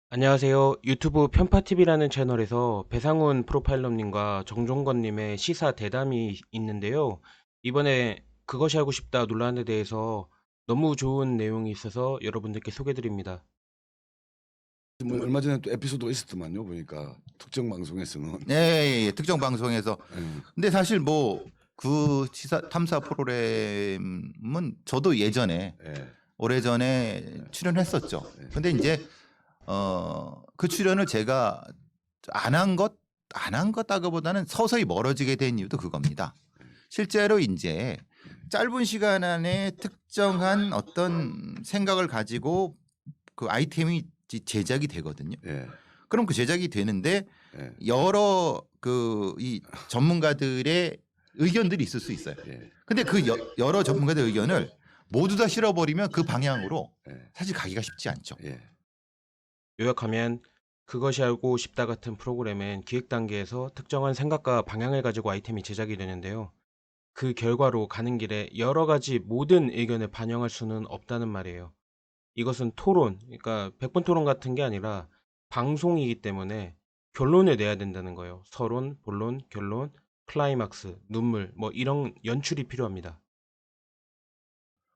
안녕하세요. 유튜브 편파TV라는 채널에서 배상훈 프로파일러님과 정종건님의 시사 대담이 있는데요. 이번에 그것이 알고 싶다 논란에 대해서 너무 좋은 내용이 있어서 여러분들께 소개드립니다. 뭐 얼마 전에 또 에피소드가 있었더만요. 보니까 특정 방송에서는. 예, 예, 예. 특정 방송에서. 예. 근데 사실 뭐 그 시사 탐사 프로그램은 저도 예전에 예. 오래전에 출연했었죠. 근데 이제 그 출연을 제가 안 한 것다기보다는 서서히 멀어지게 된 이유도 그겁니다. 실제로 이제 짧은 시간 안에 특정한 어떤 생각을 가지고 그 아이템이 제작이 되거든요. 예. 그럼 그 제작이 되는데 예. 여러 이 전문가들의 의견들이 있을 수 있어요. 예. 근데 그 여러 전문가들 의견을 모두 다 실어버리면 그 방향으로 예. 사실 가기가 쉽지 않죠. 예. 요약하면 그것이 알고 싶다 같은 프로그램은 기획 단계에서 특정한 생각과 방향을 가지고 아이템이 제작이 되는데요. 그 결과로 가는 길에 여러 가지 모든 의견을 반영할 수는 없다는 말이에요. 이것은 토론, 그러니까 100분 토론 같은 게 아니라 방송이기 때문에 결론을 내야 된다는 거예요. 서론, 본론, 결론, 클라이막스, 눈물, 뭐 이런 연출이 필요합니다.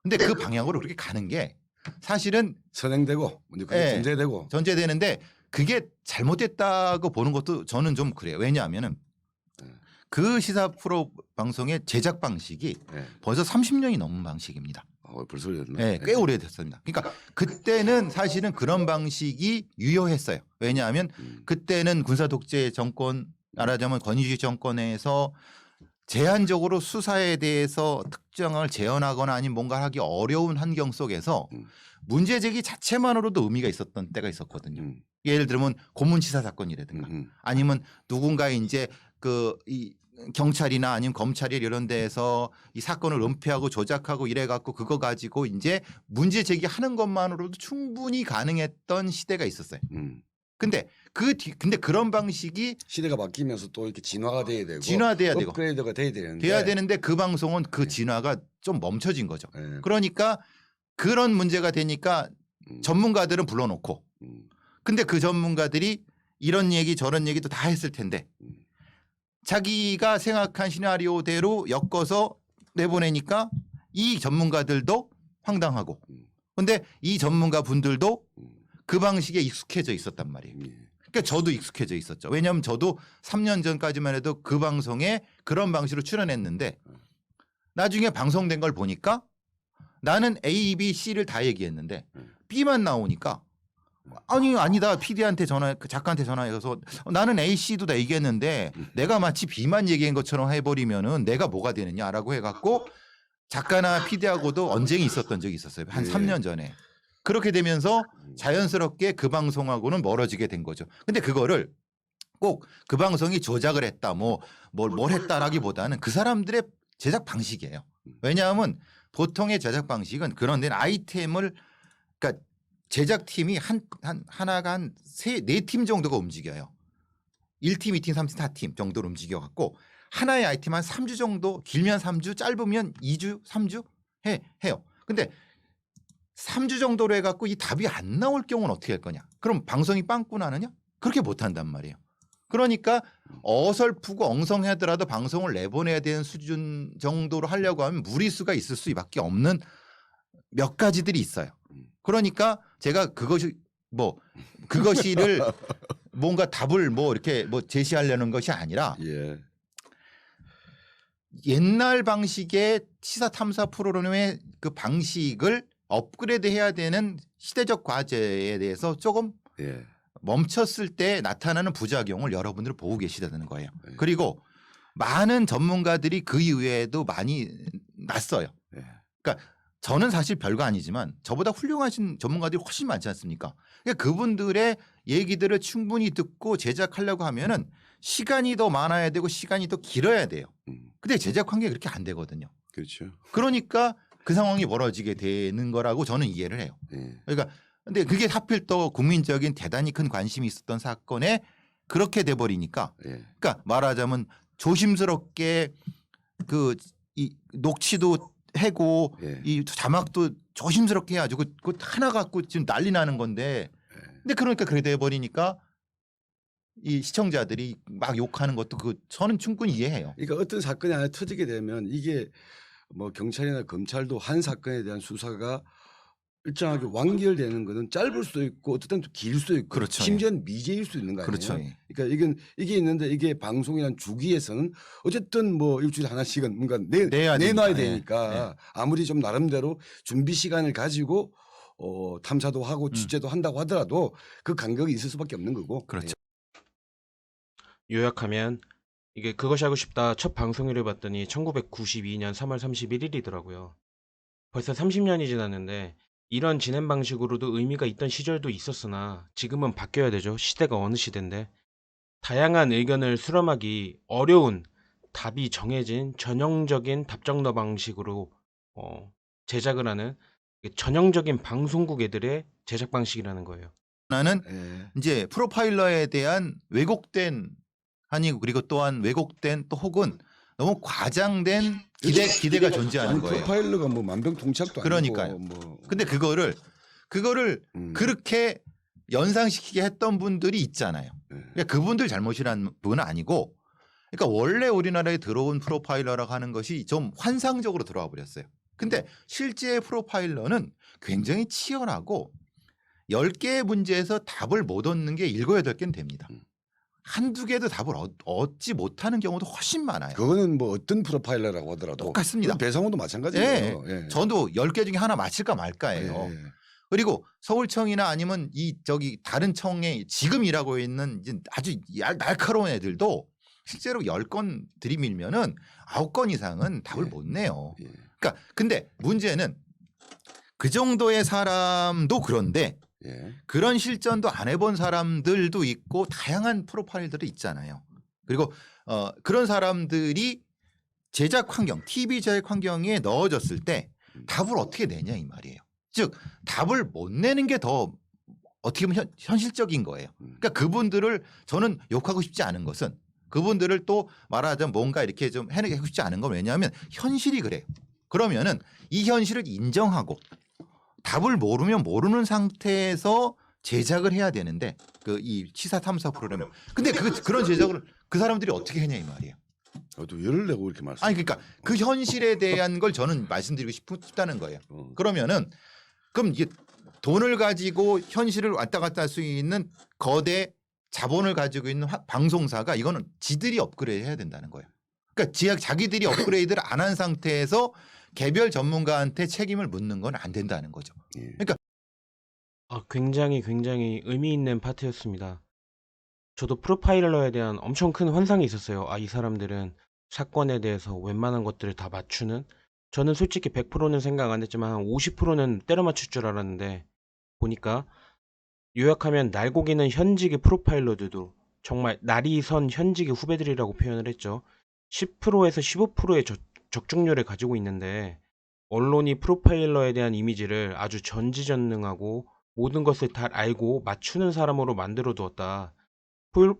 근데 그 방향으로 그렇게 가는 게 사실은 선행되고 먼저 그게 예. 전제되고. 전제되는데 그게 잘못됐다고 보는 것도 저는 좀 그래요. 왜냐하면은 그 시사 프로 방송의 제작 방식이 예. 벌써 30년이 넘은 방식입니다. 벌써 그랬나? 네, 꽤 오래됐습니다. 그러니까 그때는 사실은 그런 방식이 유효했어요. 왜냐하면 그때는 군사 독재 정권, 말하자면 권위주의 정권에서 제한적으로 수사에 대해서 특정을 재현하거나 아니면 뭔가 하기 어려운 환경 속에서 문제 제기 자체만으로도 의미가 있었던 때가 있었거든요. 예를 들면 고문치사 사건이라든가 아니면 누군가 이제 이 경찰이나 아니면 검찰이 이런 데에서 이 사건을 은폐하고 조작하고 이래 갖고 그거 가지고 이제 문제 제기하는 것만으로도 충분히 가능했던 시대가 있었어요. 근데 근데 그런 방식이 시대가 바뀌면서 또 이렇게 진화가 돼야 되고 진화돼야 되고 업그레이드가 돼야 되는데 그 방송은 그 진화가 좀 멈춰진 거죠. 예. 그러니까 그런 문제가 되니까 전문가들은 불러놓고 근데 그 전문가들이 이런 얘기 저런 얘기도 다 했을 텐데 자기가 생각한 시나리오대로 엮어서 내보내니까 이 전문가들도 황당하고 근데 이 전문가 분들도 그 방식에 익숙해져 있었단 말이에요. 그러니까 저도 익숙해져 있었죠. 왜냐하면 저도 3년 전까지만 해도 그 방송에 그런 방식으로 출연했는데 나중에 방송된 걸 보니까 나는 A, B, C를 다 얘기했는데 B만 나오니까 아니다. PD한테 작가한테 전화해서 나는 A, C도 다 얘기했는데 내가 마치 B만 얘기한 것처럼 해버리면은 내가 뭐가 되느냐라고 해갖고 작가나 PD하고도 언쟁이 있었던 적이 있었어요. 한 3년 전에. 그렇게 되면서 자연스럽게 그 방송하고는 멀어지게 된 거죠. 근데 그거를 꼭 그 방송이 조작을 했다, 뭘 했다라기보다는 그 사람들의 제작 방식이에요. 왜냐하면 보통의 제작 방식은 그런 데는 아이템을 그러니까 제작팀이 하나가 한 4팀 정도가 움직여요. 1팀, 2팀, 3팀, 4팀 정도로 움직여갖고 하나의 아이템 한 3주 정도 길면 3주 짧으면 2주, 3주 해요. 근데 3주 정도로 해갖고 이 답이 안 나올 경우는 어떻게 할 거냐. 그럼 방송이 빵꾸 나느냐? 그렇게 못한단 말이에요. 그러니까 어설프고 엉성하더라도 방송을 내보내야 되는 수준 정도로 하려고 하면 무리수가 있을 수밖에 없는 몇 가지들이 있어요. 그러니까 제가 그것이를 뭔가 답을 이렇게 제시하려는 것이 아니라 예. 옛날 방식의 시사 탐사 프로그램의 그 방식을 업그레이드 해야 되는 시대적 과제에 대해서 조금 예. 멈췄을 때 나타나는 부작용을 여러분들 보고 계시다는 거예요. 그리고 많은 전문가들이 그 이외에도 많이 났어요. 그러니까 저는 사실 별거 아니지만 저보다 훌륭하신 전문가들이 훨씬 많지 않습니까? 그러니까 그분들의 얘기들을 충분히 듣고 제작하려고 하면은 시간이 더 많아야 되고 시간이 더 길어야 돼요. 근데 제작 환경이 그렇게 안 되거든요. 그렇죠. 그러니까 그 상황이 벌어지게 되는 거라고 저는 이해를 해요. 그러니까 근데 그게 하필 또 국민적인 대단히 큰 관심이 있었던 사건에 그렇게 돼 버리니까 그러니까 말하자면 조심스럽게 이 녹취도 해고 이 자막도 조심스럽게 해야죠. 그 하나 갖고 지금 난리 나는 건데 근데 그러니까 그렇게 돼 버리니까 이 시청자들이 막 욕하는 것도 저는 충분히 이해해요. 그러니까 어떤 사건이 하나 터지게 되면 이게 뭐 경찰이나 검찰도 한 사건에 대한 수사가 일정하게 완결되는 거는 짧을 수도 있고 어떤 때는 길 수도 있고 그렇죠. 심지어는 미제일 수도 있는 거 아니에요. 그렇죠. 예. 그러니까 이게 있는데 이게 방송이란 주기에서는 어쨌든 뭐 일주일에 하나씩은 뭔가 내놔야 되니까. 되니까 아무리 좀 나름대로 준비 시간을 가지고 탐사도 하고 취재도 한다고 하더라도 그 간격이 있을 수밖에 없는 거고. 그렇죠. 요약하면 이게 그것이 알고 싶다 첫 방송일을 봤더니 1992년 3월 31일이더라고요. 벌써 30년이 지났는데 이런 진행 방식으로도 의미가 있던 시절도 있었으나 지금은 바뀌어야 되죠. 시대가 어느 시대인데. 다양한 의견을 수렴하기 어려운 답이 정해진 전형적인 답정너 방식으로 제작을 하는 전형적인 방송국 애들의 제작 방식이라는 거예요. 나는 예. 이제 프로파일러에 대한 왜곡된 그리고 또한 왜곡된 또 혹은 너무 과장된 기대가 존재하는 아니, 거예요. 프로파일러가 뭐 만병통치약도 그러니까요. 아니고 뭐. 근데 그거를 그렇게 연상시키게 했던 분들이 있잖아요. 그러니까 그분들 잘못이라는 부분은 아니고, 그러니까 원래 우리나라에 들어온 프로파일러라고 하는 것이 좀 환상적으로 들어와 버렸어요. 근데 실제 프로파일러는 굉장히 치열하고 10개의 문제에서 답을 못 얻는 게 7, 8개는 됩니다. 한두 개도 답을 얻지 못하는 경우도 훨씬 많아요. 그거는 뭐 어떤 프로파일러라고 하더라도 똑같습니다. 배상호도 마찬가지예요. 예. 저도 10개 중에 하나 맞힐까 말까예요. 예. 그리고 서울청이나 아니면 다른 청에 지금 일하고 있는 이제 아주 날카로운 애들도 실제로 10건 들이밀면은 9건 이상은 답을 못 내요. 그러니까 근데 문제는 그 정도의 사람도 그런데 그런 실전도 안 해본 사람들도 있고 다양한 프로파일들이 있잖아요. 그리고 그런 사람들이 제작 환경, TV 제작 환경에 넣어졌을 때 답을 어떻게 내냐 이 말이에요. 즉 답을 못 내는 게 더 어떻게 보면 현실적인 거예요. 그러니까 그분들을 저는 욕하고 싶지 않은 것은 그분들을 또 말하자면 뭔가 이렇게 좀 해내고 싶지 않은 건 왜냐하면 현실이 그래요. 그러면은 이 현실을 인정하고 답을 모르면 모르는 상태에서 제작을 해야 되는데 이 시사 탐사 프로그램. 근데 그런 제작을 그 사람들이 어떻게 했냐 이 말이에요. 또 열을 내고 이렇게 말씀. 아니 그러니까 그 현실에 대한 걸 저는 말씀드리고 싶다는 거예요. 그러면은 그럼 이게 돈을 가지고 현실을 왔다 갔다 할 수 있는 거대 자본을 가지고 있는 방송사가 이거는 지들이 업그레이드 해야 된다는 거예요. 그러니까 자기들이 업그레이드를 안 한 상태에서 개별 전문가한테 책임을 묻는 건 안 된다는 거죠. 그러니까 굉장히 의미 있는 파트였습니다. 저도 프로파일러에 대한 엄청 큰 환상이 있었어요. 이 사람들은 사건에 대해서 웬만한 것들을 다 맞추는, 저는 솔직히 100%는 생각 안 했지만 한 50%는 때려 맞출 줄 알았는데 보니까 요약하면 날고기는 현직의 프로파일러들도 정말 날이 선 현직의 후배들이라고 표현을 했죠. 10%에서 15%의 적중률을 가지고 있는데 언론이 프로파일러에 대한 이미지를 아주 전지전능하고 모든 것을 다 알고 맞추는 사람으로 만들어 두었다.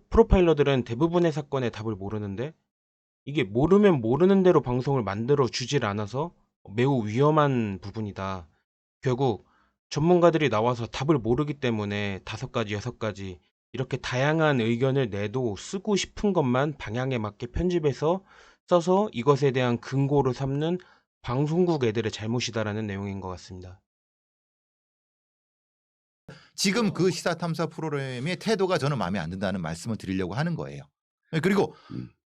프로파일러들은 대부분의 사건의 답을 모르는데 이게 모르면 모르는 대로 방송을 만들어 주질 않아서 매우 위험한 부분이다. 결국 전문가들이 나와서 답을 모르기 때문에 5가지, 6가지 이렇게 다양한 의견을 내도 쓰고 싶은 것만 방향에 맞게 편집해서 써서 이것에 대한 근거로 삼는 방송국 애들의 잘못이다라는 내용인 것 같습니다. 지금 그 시사 탐사 프로그램의 태도가 저는 마음에 안 든다는 말씀을 드리려고 하는 거예요. 그리고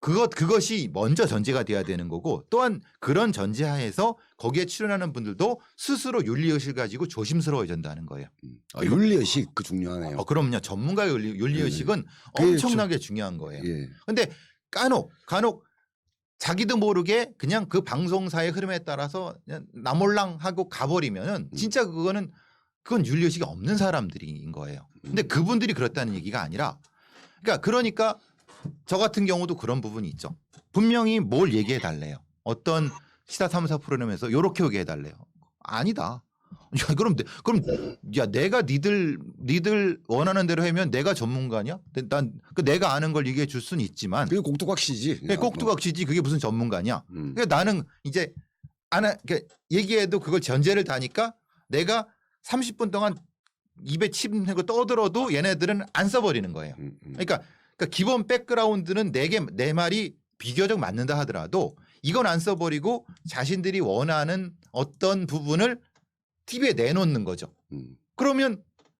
그것이 먼저 전제가 돼야 되는 거고, 또한 그런 전제하에서 거기에 출연하는 분들도 스스로 윤리의식을 가지고 조심스러워진다는 거예요. 윤리의식 그 중요하네요. 그럼요. 전문가의 윤리의식은 엄청나게 중요한 거예요. 그런데 간혹 자기도 모르게 그냥 그 방송사의 흐름에 따라서 그냥 나몰랑 하고 가버리면은 진짜 그건 윤리의식이 없는 사람들인 거예요. 근데 그분들이 그렇다는 얘기가 아니라, 그러니까 저 같은 경우도 그런 부분이 있죠. 분명히 뭘 얘기해 달래요. 어떤 시사 탐사 프로그램에서 요렇게 얘기해 달래요. 아니다. 야, 그럼 내가 니들 원하는 대로 하면 내가 전문가냐? 내가 아는 걸 얘기해 줄 수는 있지만 그게 꼭두각시지. 꼭두각시지 그게 무슨 전문가냐? 그러니까 나는 이제 얘기해도 그걸 전제를 다니까 내가 30분 동안 입에 침 내고 떠들어도 얘네들은 안 써버리는 거예요. 그러니까 기본 백그라운드는 내 말이 비교적 맞는다 하더라도 이건 안 써버리고 자신들이 원하는 어떤 부분을 TV에 내놓는 거죠. 그러면